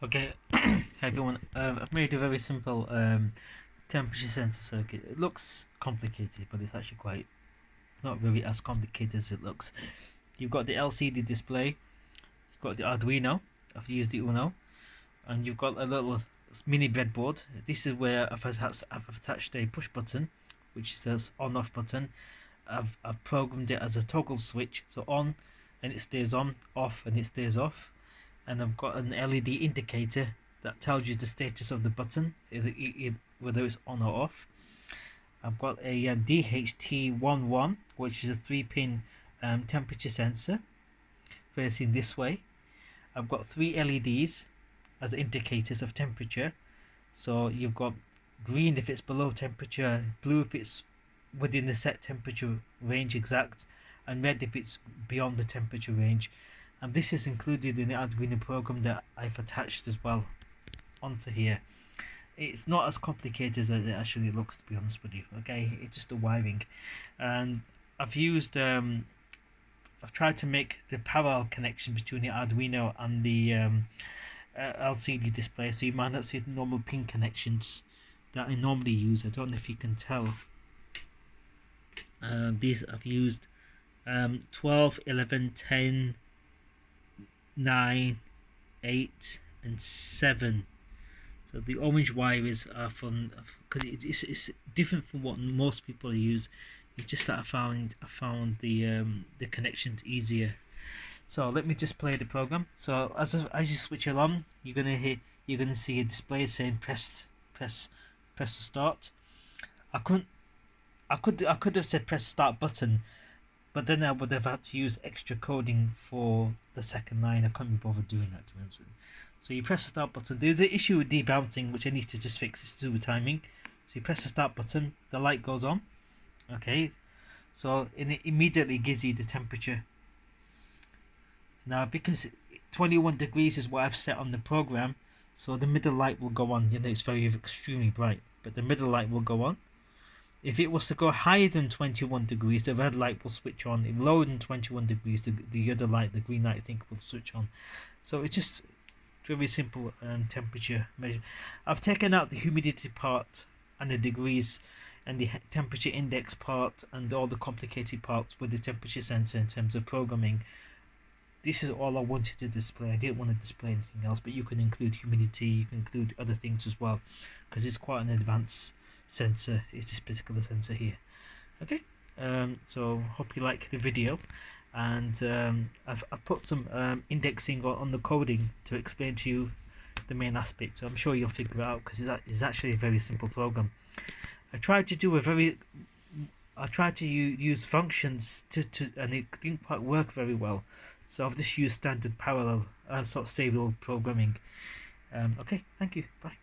Okay, hey everyone, I've made a very simple temperature sensor circuit. It looks complicated, but it's actually not really as complicated as it looks. You've got the LCD display, you've got the Arduino, I've used the Uno, and you've got a little mini breadboard. This is where I've attached a push button, which says on off button. I've programmed it as a toggle switch, so on and it stays on, off and it stays off. And I've got an LED indicator that tells you the status of the button, whether it's on or off. I've got a Dht11, which is a 3-pin temperature sensor facing this way. I've got 3 LEDs as indicators of temperature. So you've got green if it's below temperature, blue if it's within the set temperature range exact, and red if it's beyond the temperature range. And this is included in the Arduino program that I've attached as well onto here. It's not as complicated as it actually looks, to be honest with you. Okay, it's just a wiring, and I've tried to make the parallel connection between the Arduino and the LCD display, so you might not see the normal pin connections that I normally use. I don't know if you can tell. These I've used 12, 11, 10, 9, 8 and 7. So the orange wires are from, because it's different from what most people use. It's just that I found the connections easier. So let me just play the program. So as you switch it on, you're gonna see a display saying press to start. I could have said press start button, but then I would have had to use extra coding for the second line. I couldn't be bothered doing that, to be honest with you. So you press the start button. There's the issue with debouncing, which I need to just fix. It's to do with timing. So you press the start button, the light goes on. Okay, so it immediately gives you the temperature. Now, because 21 degrees is what I've set on the program, so the middle light will go on. You know, it's extremely bright, but the middle light will go on. If it was to go higher than 21 degrees, the red light will switch on. If lower than 21 degrees, the other light, the green light, I think, will switch on. So it's just very simple temperature measure. I've taken out the humidity part and the degrees and the temperature index part and all the complicated parts with the temperature sensor in terms of programming. This is all I wanted to display. I didn't want to display anything else, but you can include humidity, you can include other things as well, because it's quite an advanced sensor. Is this particular sensor here. Okay, so hope you like the video, and I've put some indexing on the coding to explain to you the main aspect, so I'm sure you'll figure it out, because it's actually a very simple program. I tried to use functions and it didn't quite work very well, so I've just used standard parallel sort of serial programming. Okay, thank you, bye.